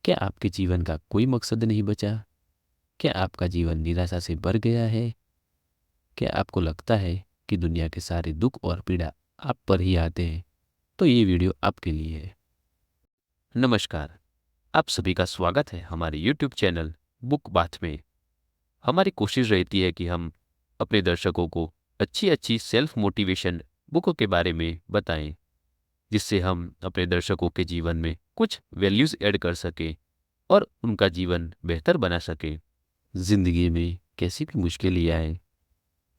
क्या आपके जीवन का कोई मकसद नहीं बचा? क्या आपका जीवन निराशा से भर गया है? क्या आपको लगता है कि दुनिया के सारे दुख और पीड़ा आप पर ही आते हैं? तो ये वीडियो आपके लिए है। नमस्कार, आप सभी का स्वागत है हमारे YouTube चैनल बुक बाथ में। हमारी कोशिश रहती है कि हम अपने दर्शकों को अच्छी अच्छी सेल्फ मोटिवेशन बुकों के बारे में बताएं, जिससे हम अपने दर्शकों के जीवन में कुछ वैल्यूज़ ऐड कर सकें और उनका जीवन बेहतर बना सकें। जिंदगी में कैसी भी मुश्किलें आए,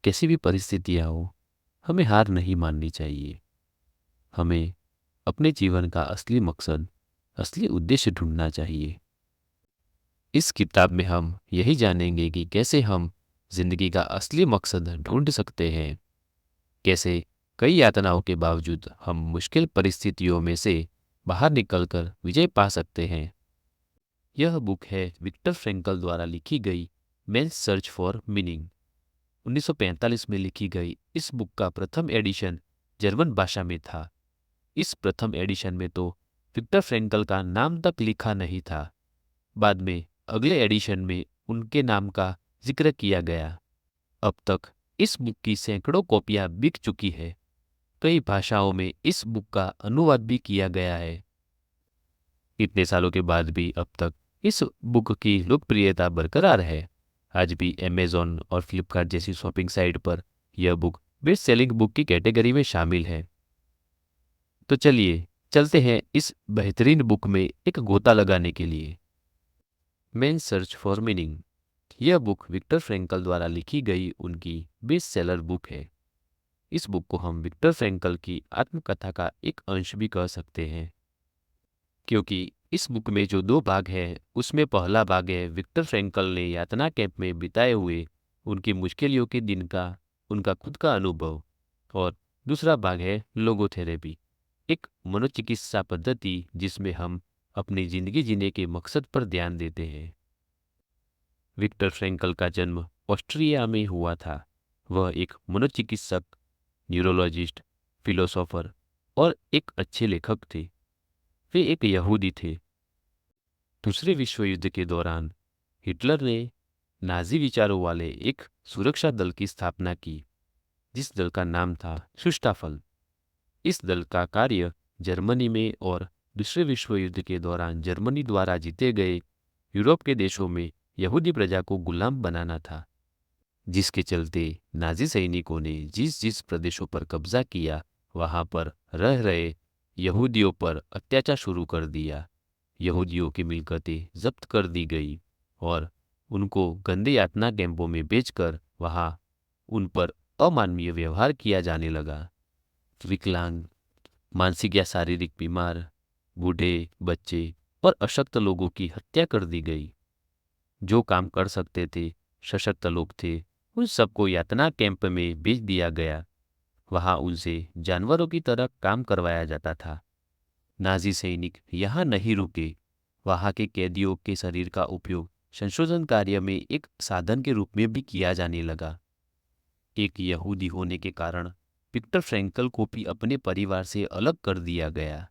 कैसी भी परिस्थितियाँ हो, हमें हार नहीं माननी चाहिए। हमें अपने जीवन का असली मकसद, असली उद्देश्य ढूंढना चाहिए। इस किताब में हम यही जानेंगे कि कैसे हम जिंदगी का असली मकसद ढूंढ सकते हैं, कैसे कई यातनाओं के बावजूद हम मुश्किल परिस्थितियों में से बाहर निकलकर विजय पा सकते हैं। यह बुक है विक्टर फ्रैंकल द्वारा लिखी गई मैन्स सर्च फॉर मीनिंग। 1945 में लिखी गई इस बुक का प्रथम एडिशन जर्मन भाषा में था। इस प्रथम एडिशन में तो विक्टर फ्रैंकल का नाम तक लिखा नहीं था। बाद में अगले एडिशन में उनके नाम का जिक्र किया गया। अब तक इस बुक की सैकड़ों कॉपियां बिक चुकी है। कई भाषाओं में इस बुक का अनुवाद भी किया गया है। इतने सालों के बाद भी अब तक इस बुक की लोकप्रियता बरकरार है। आज भी अमेज़न और फ्लिपकार्ट जैसी शॉपिंग साइट पर यह बुक बेस्ट सेलिंग बुक की कैटेगरी में शामिल है। तो चलिए चलते हैं इस बेहतरीन बुक में एक गोता लगाने के लिए। Man search for meaning. यह बुक विक्टर फ्रैंकल द्वारा लिखी गई उनकी बेस्ट सेलर बुक है। इस बुक को हम विक्टर फ्रैंकल की आत्मकथा का एक अंश भी कह सकते हैं, क्योंकि इस बुक में जो दो भाग हैं, उसमें पहला भाग है विक्टर फ्रैंकल ने यातना कैंप में बिताए हुए उनकी मुश्किलों के दिन का उनका खुद का अनुभव, और दूसरा भाग है लोगोथेरेपी, एक मनोचिकित्सा पद्धति जिसमें हम अपनी जिंदगी जीने के मकसद पर ध्यान देते हैं। विक्टर फ्रैंकल का जन्म ऑस्ट्रिया में हुआ था। वह एक मनोचिकित्सक, न्यूरोलॉजिस्ट, फिलोसोफर और एक अच्छे लेखक थे। वे एक यहूदी थे। दूसरे विश्व युद्ध के दौरान हिटलर ने नाजी विचारों वाले एक सुरक्षा दल की स्थापना की, जिस दल का नाम था शुस्टाफल। इस दल का कार्य जर्मनी में और दूसरे विश्व युद्ध के दौरान जर्मनी द्वारा जीते गए यूरोप के देशों में यहूदी प्रजा को गुलाम बनाना था, जिसके चलते नाजी सैनिकों ने जिस जिस प्रदेशों पर कब्जा किया, वहां पर रह रहे यहूदियों पर अत्याचार शुरू कर दिया। यहूदियों की मिलकतें जब्त कर दी गई और उनको गंदे यातना कैंपों में बेचकर वहां उन पर अमानवीय व्यवहार किया जाने लगा। विकलांग, मानसिक या शारीरिक बीमार, बूढ़े, बच्चे और अशक्त लोगों की हत्या कर दी गई। जो काम कर सकते थे, सशक्त लोग थे, उन सबको यातना कैंप में भेज दिया गया। वहां उनसे जानवरों की तरह काम करवाया जाता था। नाजी सैनिक यहाँ नहीं रुके। वहां के कैदियों के शरीर का उपयोग संशोधन कार्य में एक साधन के रूप में भी किया जाने लगा। एक यहूदी होने के कारण विक्टर फ्रैंकल को भी अपने परिवार से अलग कर दिया गया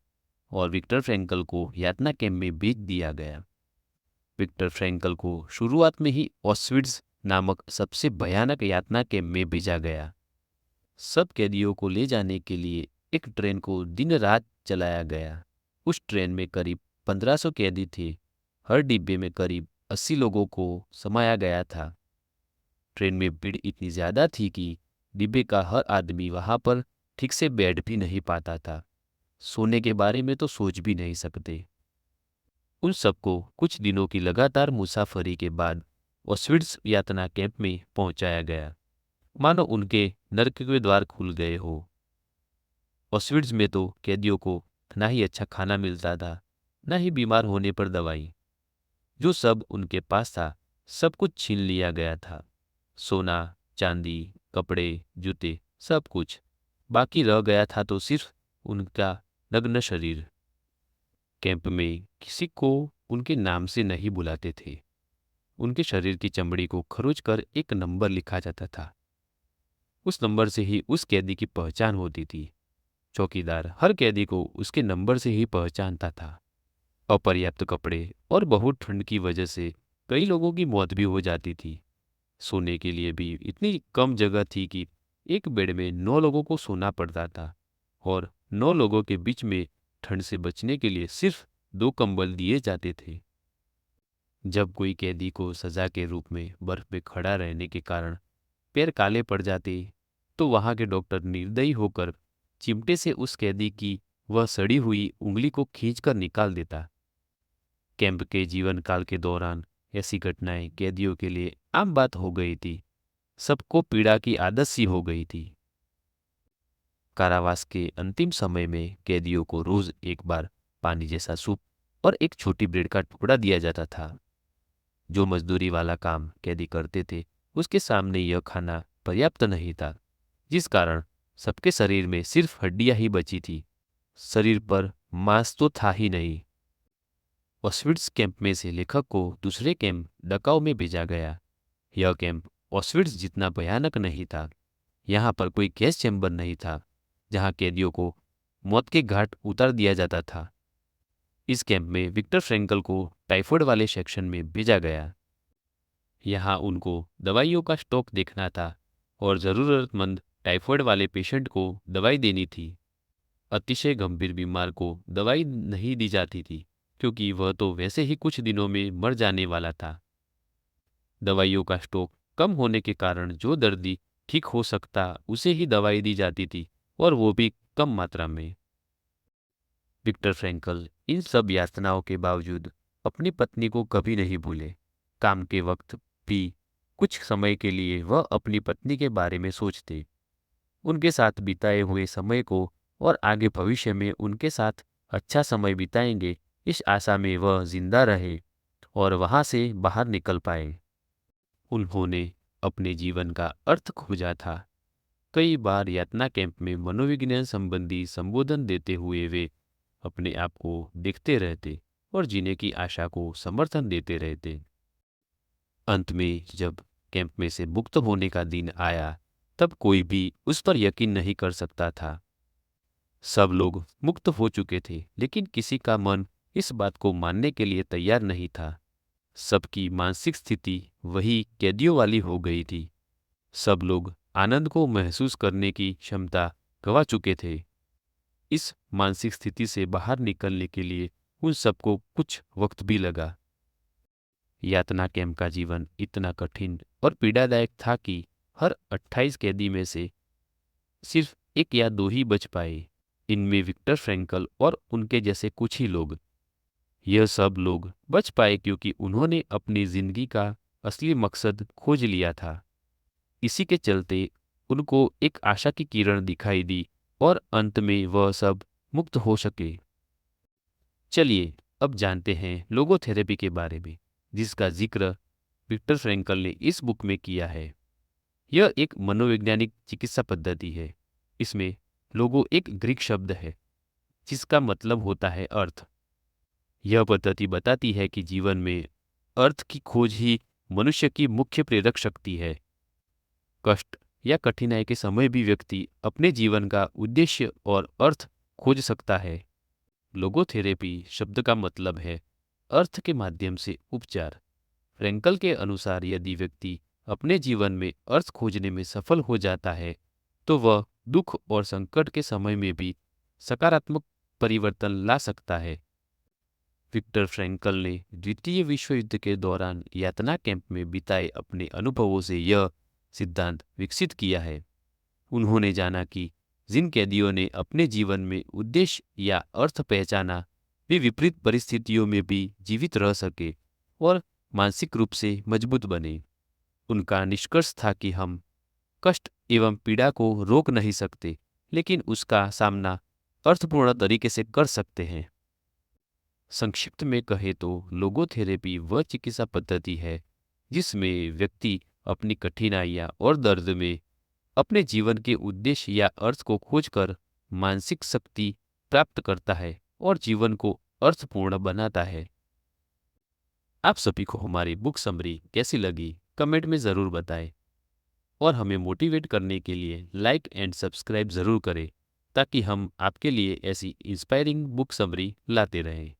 और विक्टर फ्रैंकल को यातना कैंप में भेज दिया गया। विक्टर फ्रैंकल को शुरुआत में ही ऑस्विट्ज़ नामक सबसे भयानक यातना कैंप में भेजा गया। सब कैदियों को ले जाने के लिए एक ट्रेन को दिन रात चलाया गया। उस ट्रेन में करीब 1500 कैदी थे। हर डिब्बे में करीब 80 लोगों को समाया गया था। ट्रेन में भीड़ इतनी ज़्यादा थी कि डिब्बे का हर आदमी वहां पर ठीक से बैठ भी नहीं पाता था। सोने के बारे में तो सोच भी नहीं सकते। उन सबको कुछ दिनों की लगातार मुसाफरी के बाद ऑस्विट्ज़ यातना कैंप में पहुंचाया गया, मानो उनके नरक के द्वार खुल गए हो। ऑस्विट्ज़ में तो कैदियों को ना ही अच्छा खाना मिलता था, ना ही बीमार होने पर दवाई। जो सब उनके पास था, सब कुछ छीन लिया गया था। सोना, चांदी, कपड़े, जूते, सब कुछ। बाकी रह गया था तो सिर्फ उनका नग्न शरीर। कैंप में किसी को उनके नाम से नहीं बुलाते थे। उनके शरीर की चमड़ी को खरोच कर एक नंबर लिखा जाता था। उस नंबर से ही उस कैदी की पहचान होती थी। चौकीदार हर कैदी को उसके नंबर से ही पहचानता था। अपर्याप्त कपड़े और बहुत ठंड की वजह से कई लोगों की मौत भी हो जाती थी। सोने के लिए भी इतनी कम जगह थी कि एक बेड में 9 लोगों को सोना पड़ता था और 9 लोगों के बीच में ठंड से बचने के लिए सिर्फ 2 कंबल दिए जाते थे। जब कोई कैदी को सजा के रूप में बर्फ में खड़ा रहने के कारण पैर काले पड़ जाते, तो वहां के डॉक्टर निर्दयी होकर चिमटे से उस कैदी की वह सड़ी हुई उंगली को खींचकर निकाल देता। कैंप के जीवन काल के दौरान ऐसी घटनाएं कैदियों के लिए आम बात हो गई थी। सबको पीड़ा की आदत सी हो गई थी। कारावास के अंतिम समय में कैदियों को रोज एक बार पानी जैसा सूप और एक छोटी ब्रेड का टुकड़ा दिया जाता था। जो मजदूरी वाला काम कैदी करते थे, उसके सामने यह खाना पर्याप्त नहीं था, जिस कारण सबके शरीर में सिर्फ हड्डियां ही बची थी। शरीर पर मांस तो था ही नहीं। ऑस्विट्स कैंप में से लेखक को दूसरे कैंप डकाउ में भेजा गया। यह कैंप ऑस्विट्स जितना भयानक नहीं था। यहाँ पर कोई गैस चैम्बर नहीं था जहाँ कैदियों को मौत के घाट उतार दिया जाता था। इस कैंप में विक्टर फ्रैंकल को टाइफाइड वाले सेक्शन में भेजा गया। यहाँ उनको दवाइयों का स्टॉक देखना था और ज़रूरतमंद टाइफाइड वाले पेशेंट को दवाई देनी थी। अतिशय गंभीर बीमार को दवाई नहीं दी जाती थी क्योंकि वह तो वैसे ही कुछ दिनों में मर जाने वाला था। दवाइयों का स्टॉक कम होने के कारण जो दर्दी ठीक हो सकता उसे ही दवाई दी जाती थी और वो भी कम मात्रा में। विक्टर फ्रैंकल इन सब यातनाओं के बावजूद अपनी पत्नी को कभी नहीं भूले। काम के वक्त भी कुछ समय के लिए वह अपनी पत्नी के बारे में सोचते, उनके साथ बिताए हुए समय को और आगे भविष्य में उनके साथ अच्छा समय बिताएंगे, इस आशा में वह जिंदा रहे और वहां से बाहर निकल पाए। उन्होंने अपने जीवन का अर्थ खोजा था। कई बार यातना कैंप में मनोविज्ञान संबंधी संबोधन देते हुए वे अपने आप को देखते रहते और जीने की आशा को समर्थन देते रहते। अंत में जब कैंप में से मुक्त होने का दिन आया, तब कोई भी उस पर यकीन नहीं कर सकता था। सब लोग मुक्त हो चुके थे, लेकिन किसी का मन इस बात को मानने के लिए तैयार नहीं था। सबकी मानसिक स्थिति वही कैदियों वाली हो गई थी। सब लोग आनंद को महसूस करने की क्षमता गंवा चुके थे। इस मानसिक स्थिति से बाहर निकलने के लिए उन सबको कुछ वक्त भी लगा। यातना कैंप का जीवन इतना कठिन और पीड़ादायक था कि हर 28 कैदी में से सिर्फ 1 या 2 ही बच पाए। इनमें विक्टर फ्रैंकल और उनके जैसे कुछ ही लोग। यह सब लोग बच पाए क्योंकि उन्होंने अपनी जिंदगी का असली मकसद खोज लिया था। इसी के चलते उनको एक आशा की किरण दिखाई दी और अंत में वह सब मुक्त हो सके। चलिए अब जानते हैं लोगोथेरेपी के बारे में, जिसका जिक्र विक्टर फ्रैंकल ने इस बुक में किया है। यह एक मनोवैज्ञानिक चिकित्सा पद्धति है। इसमें लोगो एक ग्रीक शब्द है जिसका मतलब होता है अर्थ। यह पद्धति बताती है कि जीवन में अर्थ की खोज ही मनुष्य की मुख्य प्रेरक शक्ति है। कष्ट या कठिनाई के समय भी व्यक्ति अपने जीवन का उद्देश्य और अर्थ खोज सकता है। लोगोथेरेपी शब्द का मतलब है अर्थ के माध्यम से उपचार। फ्रैंकल के अनुसार यदि व्यक्ति अपने जीवन में अर्थ खोजने में सफल हो जाता है, तो वह दुख और संकट के समय में भी सकारात्मक परिवर्तन ला सकता है। विक्टर फ्रैंकल ने द्वितीय विश्व युद्ध के दौरान यातना कैंप में बिताए अपने अनुभवों से यह सिद्धांत विकसित किया है। उन्होंने जाना कि जिन कैदियों ने अपने जीवन में उद्देश्य या अर्थ पहचाना, वे विपरीत परिस्थितियों में भी जीवित रह सके और मानसिक रूप से मजबूत बने। उनका निष्कर्ष था कि हम कष्ट एवं पीड़ा को रोक नहीं सकते, लेकिन उसका सामना अर्थपूर्ण तरीके से कर सकते हैं। संक्षिप्त में कहे तो लोगोथेरेपी वह चिकित्सा पद्धति है जिसमें व्यक्ति अपनी कठिनाइयाँ और दर्द में अपने जीवन के उद्देश्य या अर्थ को खोजकर मानसिक शक्ति प्राप्त करता है और जीवन को अर्थपूर्ण बनाता है। आप सभी को हमारी बुक समरी कैसी लगी कमेंट में ज़रूर बताएं और हमें मोटिवेट करने के लिए लाइक एंड सब्सक्राइब ज़रूर करें ताकि हम आपके लिए ऐसी इंस्पायरिंग बुक समरी लाते रहें।